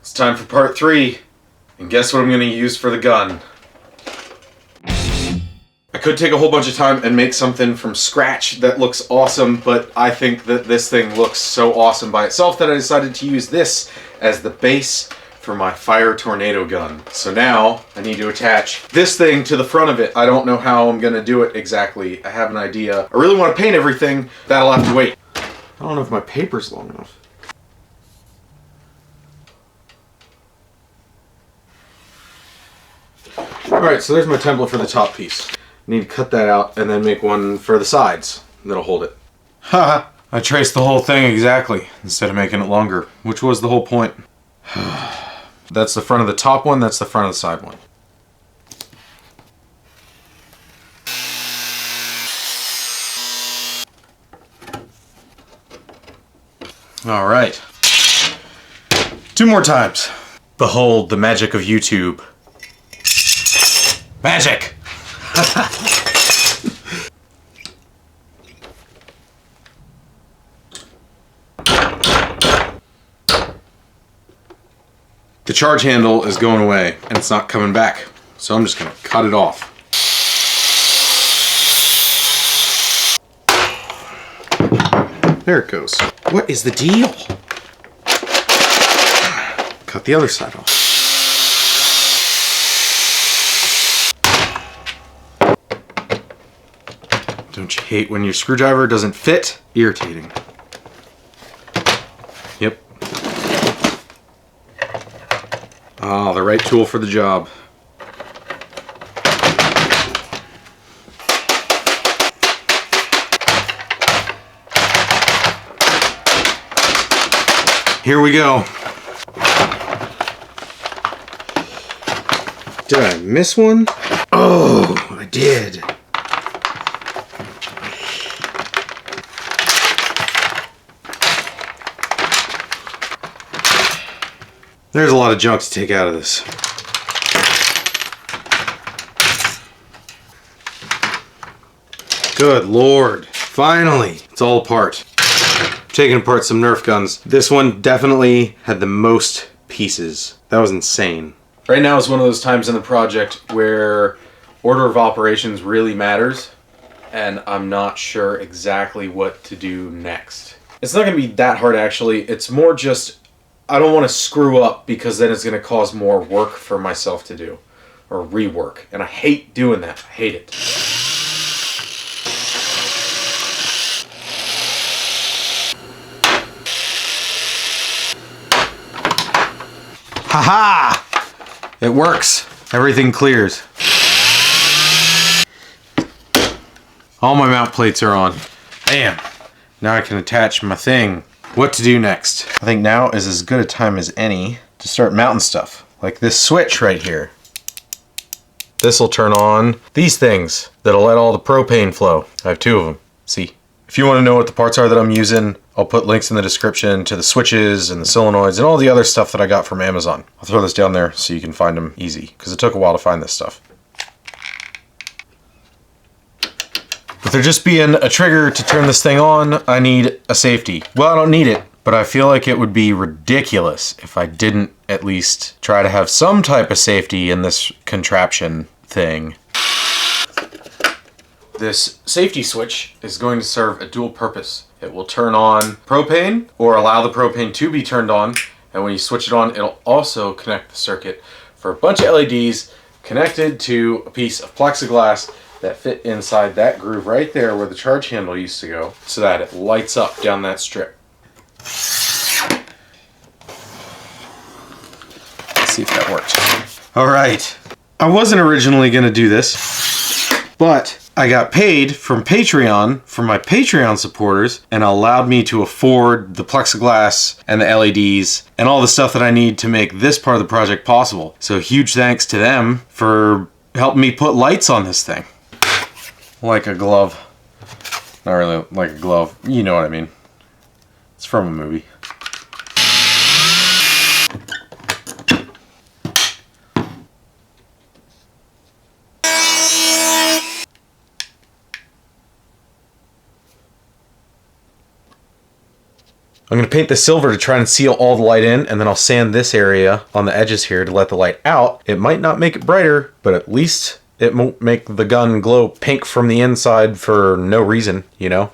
It's time for part 3, and guess what I'm going to use for the gun? I could take a whole bunch of time and make something from scratch that looks awesome, but I think that this thing looks so awesome by itself that I decided to use this as the base for my fire tornado gun. So now I need to attach this thing to the front of it. I don't know how I'm going to do it exactly. I have an idea. I really want to paint everything. That'll have to wait. I don't know if my paper's long enough. Alright, so there's my template for the top piece. I need to cut that out and then make one for the sides that'll hold it. Haha! I traced the whole thing exactly instead of making it longer, which was the whole point. That's the front of the top one, that's the front of the side one. Alright. 2 more times. Behold the magic of YouTube. Magic! The charge handle is going away and it's not coming back, so I'm just gonna cut it off. There it goes. What is the deal? Cut the other side off. Don't you hate when your screwdriver doesn't fit? Irritating. Yep. Ah, the right tool for the job. Here we go. Did I miss one? Oh, I did. There's a lot of junk to take out of this. Good Lord. Finally, it's all apart. Taking apart some Nerf guns. This one definitely had the most pieces. That was insane. Right now is one of those times in the project where order of operations really matters, and I'm not sure exactly what to do next. It's not going to be that hard actually. It's more just I don't want to screw up because then it's going to cause more work for myself to do. Or rework. And I hate doing that. I hate it. Haha! It works. Everything clears. All my mount plates are on. Bam! Now I can attach my thing. What to do next? I think now is as good a time as any to start mounting stuff. Like this switch right here. This will turn on these things that'll let all the propane flow. I have 2 of them. See? If you want to know what the parts are that I'm using, I'll put links in the description to the switches and the solenoids and all the other stuff that I got from Amazon. I'll throw this down there so you can find them easy, because it took a while to find this stuff. With there just being a trigger to turn this thing on, I need a safety. Well, I don't need it, but I feel like it would be ridiculous if I didn't at least try to have some type of safety in this contraption thing. This safety switch is going to serve a dual purpose. It will turn on propane or allow the propane to be turned on, and when you switch it on, it'll also connect the circuit for a bunch of LEDs connected to a piece of plexiglass that fit inside that groove right there where the charge handle used to go, so that it lights up down that strip. Let's see if that worked. Alright. I wasn't originally going to do this, but I got paid from Patreon for my Patreon supporters, and allowed me to afford the plexiglass and the LEDs and all the stuff that I need to make this part of the project possible. So huge thanks to them for helping me put lights on this thing. Like a glove. Not really like a glove. You know what I mean. It's from a movie. I'm going to paint the silver to try and seal all the light in, and then I'll sand this area on the edges here to let the light out. It might not make it brighter, but at least it won't make the gun glow pink from the inside for no reason, you know?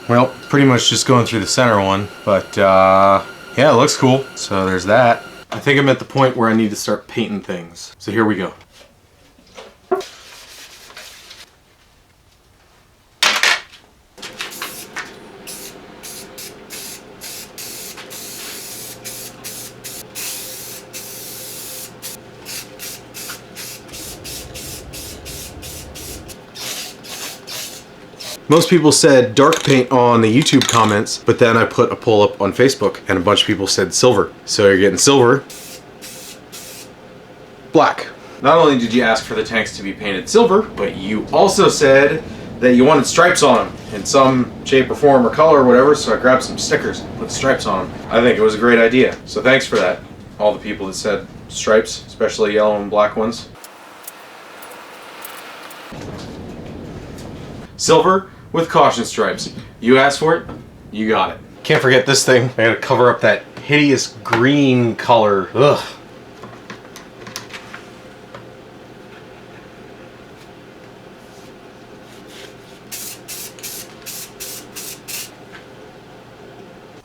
Well, pretty much just going through the center one, but yeah, it looks cool. So there's that. I think I'm at the point where I need to start painting things. So here we go. Most people said dark paint on the YouTube comments, but then I put a poll up on Facebook and a bunch of people said silver. So you're getting silver, black. Not only did you ask for the tanks to be painted silver, but you also said that you wanted stripes on them in some shape or form or color or whatever, so I grabbed some stickers and put stripes on them. I think it was a great idea. So thanks for that, all the people that said stripes, especially yellow and black ones. Silver with caution stripes. You asked for it, you got it. Can't forget this thing. I gotta cover up that hideous green color. Ugh.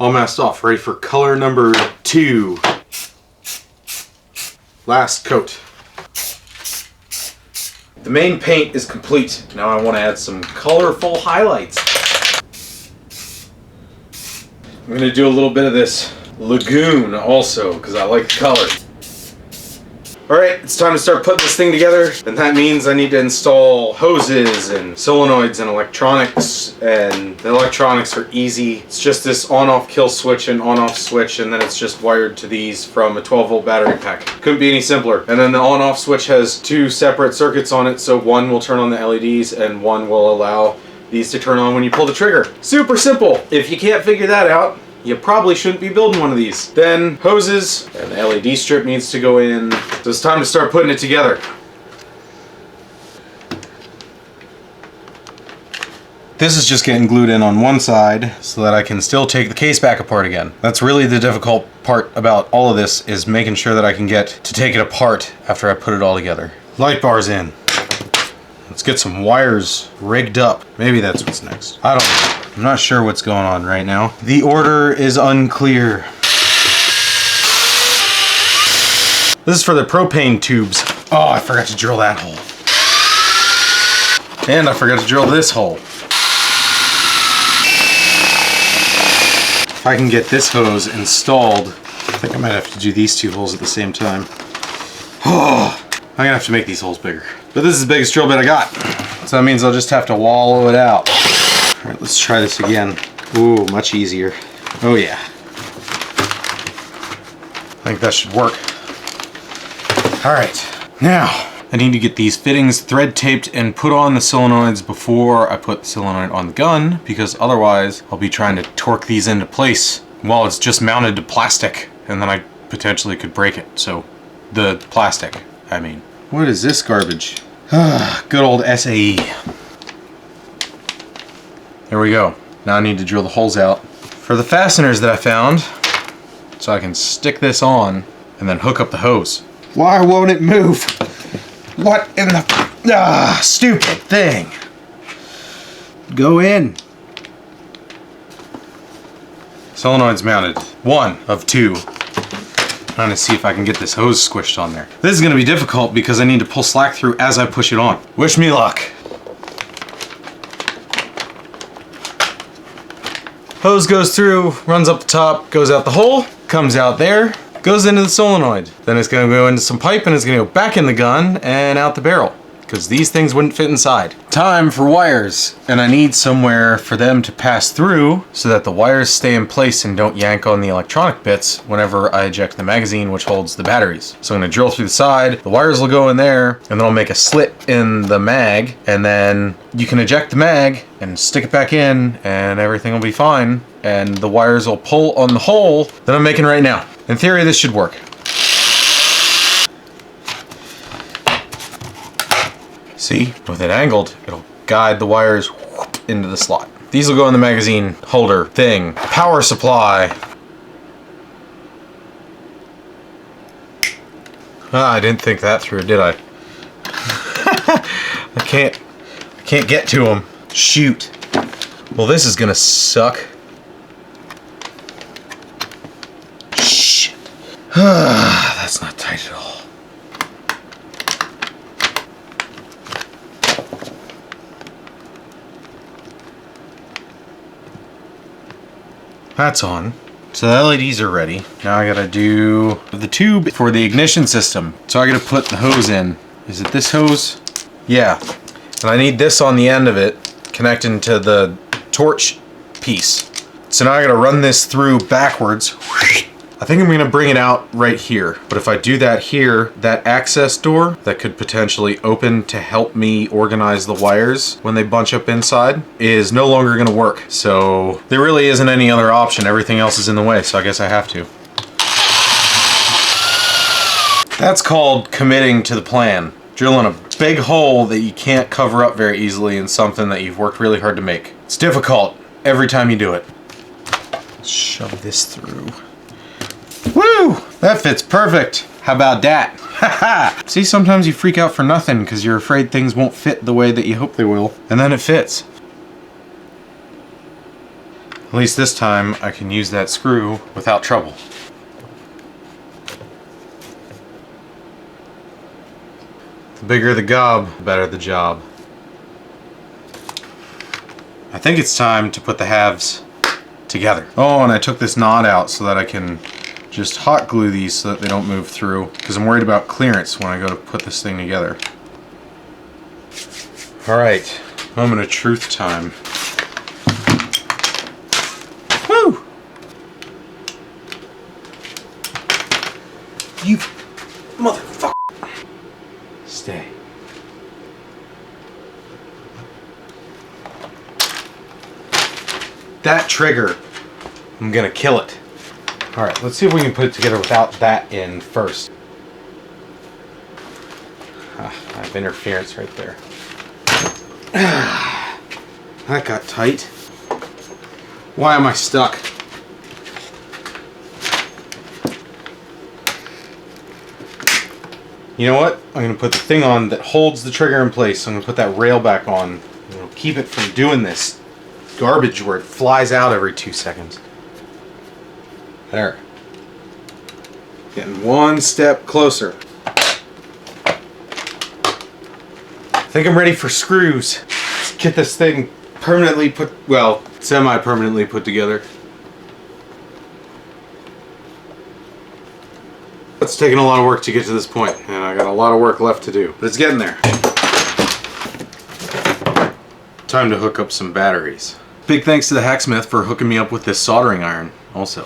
All masked off, ready for color number 2. Last coat. The main paint is complete. Now I want to add some colorful highlights. I'm going to do a little bit of this lagoon also because I like the color. Alright, it's time to start putting this thing together, and that means I need to install hoses and solenoids and electronics, and the electronics are easy. It's just this on-off kill switch and on-off switch, and then it's just wired to these from a 12-volt battery pack. Couldn't be any simpler. And then the on-off switch has 2 separate circuits on it, so one will turn on the LEDs and one will allow these to turn on when you pull the trigger. Super simple. If you can't figure that out, you probably shouldn't be building one of these. Then hoses, and the LED strip needs to go in. So it's time to start putting it together. This is just getting glued in on one side so that I can still take the case back apart again. That's really the difficult part about all of this, is making sure that I can get to take it apart after I put it all together. Light bars in. Let's get some wires rigged up. Maybe that's what's next. I don't know. I'm not sure what's going on right now. The order is unclear. This is for the propane tubes. Oh, I forgot to drill that hole. And I forgot to drill this hole. If I can get this hose installed, I think I might have to do these 2 holes at the same time. Oh, I'm gonna have to make these holes bigger. But this is the biggest drill bit I got. So that means I'll just have to wallow it out. All right, let's try this again. Ooh, much easier. Oh yeah. I think that should work. All right, now I need to get these fittings thread taped and put on the solenoids before I put the solenoid on the gun, because otherwise I'll be trying to torque these into place while it's just mounted to plastic, and then I potentially could break it. So, the plastic, I mean. What is this garbage? Good old SAE. There we go. Now I need to drill the holes out for the fasteners that I found, so I can stick this on and then hook up the hose. Why won't it move? What in the stupid thing? Go in. Solenoids mounted. 1 of 2. Trying to see if I can get this hose squished on there. This is going to be difficult because I need to pull slack through as I push it on. Wish me luck. Hose goes through, runs up the top, goes out the hole, comes out there, goes into the solenoid. Then it's going to go into some pipe and it's going to go back in the gun and out the barrel, because these things wouldn't fit inside. Time for wires, and I need somewhere for them to pass through so that the wires stay in place and don't yank on the electronic bits whenever I eject the magazine which holds the batteries. So I'm going to drill through the side, the wires will go in there, and then I'll make a slit in the mag, and then you can eject the mag and stick it back in and everything will be fine, and the wires will pull on the hole that I'm making right now. In theory, this should work. See, with it angled, it'll guide the wires into the slot. These will go in the magazine holder thing. Power supply. Ah, I didn't think that through, did I? I can't get to them. Shoot. Well, this is gonna suck. Shh. That's not tight at all. That's on. So the LEDs are ready. Now I gotta do the tube for the ignition system. So I gotta put the hose in. Is it this hose? Yeah. And I need this on the end of it, connecting to the torch piece. So now I gotta run this through backwards. I think I'm gonna bring it out right here. But if I do that here, that access door that could potentially open to help me organize the wires when they bunch up inside is no longer gonna work. So there really isn't any other option. Everything else is in the way, so I guess I have to. That's called committing to the plan. Drilling a big hole that you can't cover up very easily in something that you've worked really hard to make. It's difficult every time you do it. Shove this through. Woo! That fits perfect. How about that? Haha! See, sometimes you freak out for nothing because you're afraid things won't fit the way that you hope they will. And then it fits. At least this time I can use that screw without trouble. The bigger the gob, the better the job. I think it's time to put the halves together. Oh, and I took this knot out so that I can just hot glue these so that they don't move through, because I'm worried about clearance when I go to put this thing together. Alright, moment of truth time. Woo! You motherfucker! Stay. That trigger, I'm gonna kill it. Alright, let's see if we can put it together without that in first. I have interference right there. That got tight. Why am I stuck? You know what? I'm going to put the thing on that holds the trigger in place. I'm going to put that rail back on. It'll keep it from doing this garbage where it flies out every 2 seconds. There. Getting one step closer. I think I'm ready for screws. Let's get this thing permanently put, well, semi-permanently put together. It's taken a lot of work to get to this point, and I got a lot of work left to do, but it's getting there. Time to hook up some batteries. Big thanks to the hacksmith for hooking me up with this soldering iron also.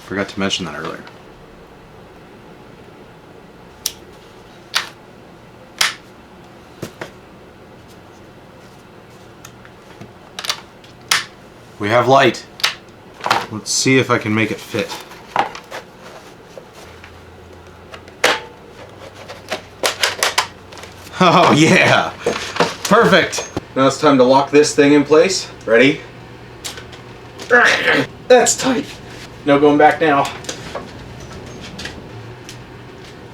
Forgot to mention that earlier. We have light. Let's see if I can make it fit. Oh yeah! Perfect! Now it's time to lock this thing in place. Ready? That's tight. No going back now.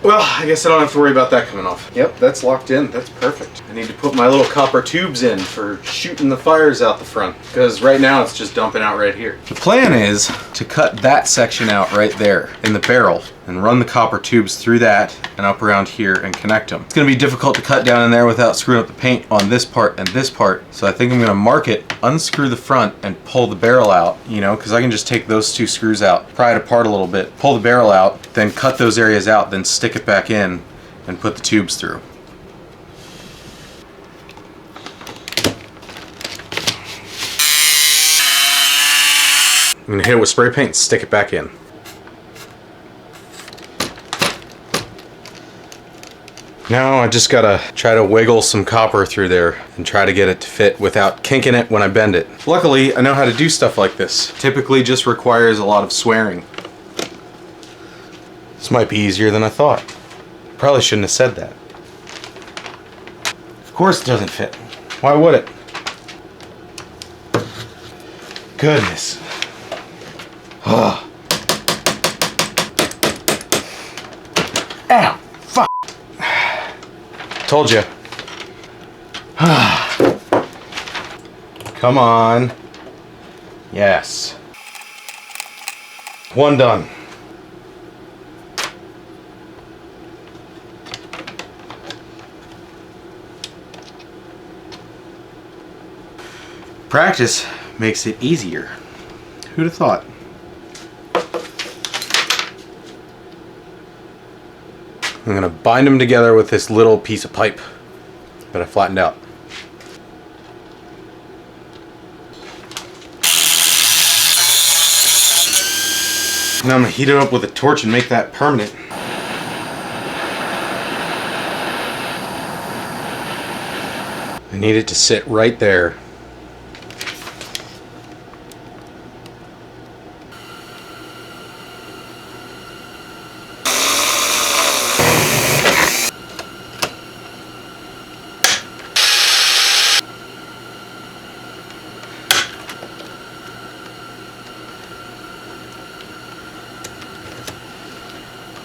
Well, I guess I don't have to worry about that coming off. Yep, that's locked in. That's perfect. I need to put my little copper tubes in for shooting the fires out the front, because right now it's just dumping out right here. The plan is to cut that section out right there in the barrel and run the copper tubes through that and up around here and connect them. It's going to be difficult to cut down in there without screwing up the paint on this part and this part, so I think I'm going to mark it, unscrew the front, and pull the barrel out, you know, because I can just take those two screws out, pry it apart a little bit, pull the barrel out, then cut those areas out, then stick it back in and put the tubes through. I'm going to hit it with spray paint and stick it back in. Now I just gotta try to wiggle some copper through there and try to get it to fit without kinking it when I bend it. Luckily, I know how to do stuff like this. Typically just requires a lot of swearing. This might be easier than I thought. Probably shouldn't have said that. Of course it doesn't fit. Why would it? Goodness. Oh. Ow! Fuck! Told you. Come on. Yes. One done. Practice makes it easier. Who'd have thought? I'm gonna bind them together with this little piece of pipe that I flattened out. Now I'm gonna heat it up with a torch and make that permanent. I need it to sit right there.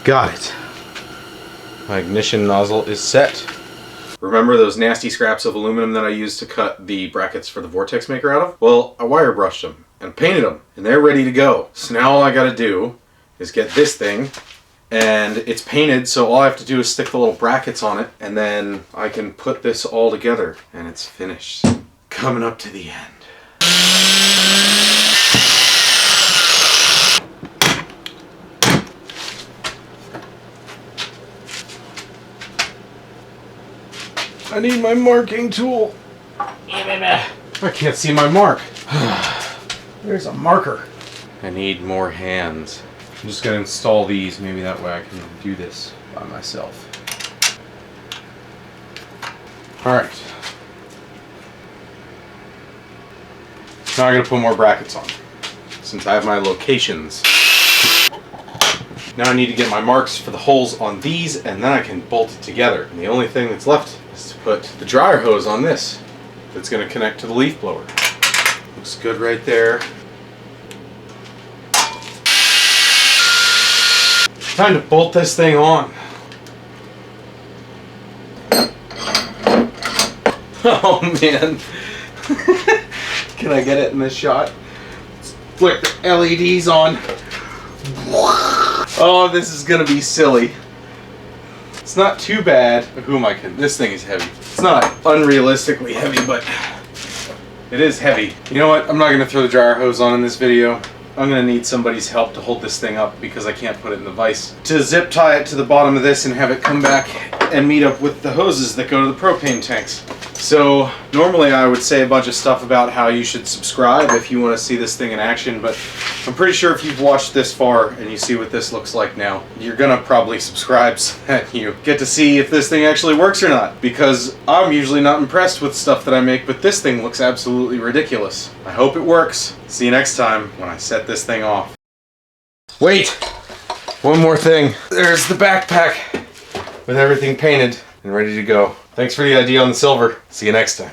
Got it. My ignition nozzle is set. Remember those nasty scraps of aluminum that I used to cut the brackets for the vortex maker out of? Well, I wire brushed them and painted them, and they're ready to go. So now all I gotta do is get this thing, and it's painted, so all I have to do is stick the little brackets on it, and then I can put this all together, and it's finished. Coming up to the end. I need my marking tool. I can't see my mark. There's a marker. I need more hands. I'm just gonna install these. Maybe that way I can do this by myself. Alright. Now I'm gonna put more brackets on, since I have my locations. Now I need to get my marks for the holes on these, and then I can bolt it together. And the only thing that's left is to put the dryer hose on this. That's going to connect to the leaf blower. Looks good right there. Time to bolt this thing on. Oh man. Can I get it in this shot? Let's flick the LEDs on. Oh, this is gonna be silly. It's not too bad. Who am I kidding? This thing is heavy. It's not unrealistically heavy, but it is heavy. You know what? I'm not gonna throw the dryer hose on in this video. I'm gonna need somebody's help to hold this thing up because I can't put it in the vise. To zip tie it to the bottom of this and have it come back and meet up with the hoses that go to the propane tanks. So normally I would say a bunch of stuff about how you should subscribe if you want to see this thing in action, but I'm pretty sure if you've watched this far and you see what this looks like now, you're gonna probably subscribe so that you get to see if this thing actually works or not, because I'm usually not impressed with stuff that I make, but this thing looks absolutely ridiculous. I hope it works. See you next time when I set this thing off. Wait! One more thing. There's the backpack with everything painted and ready to go. Thanks for the idea on the silver. See you next time.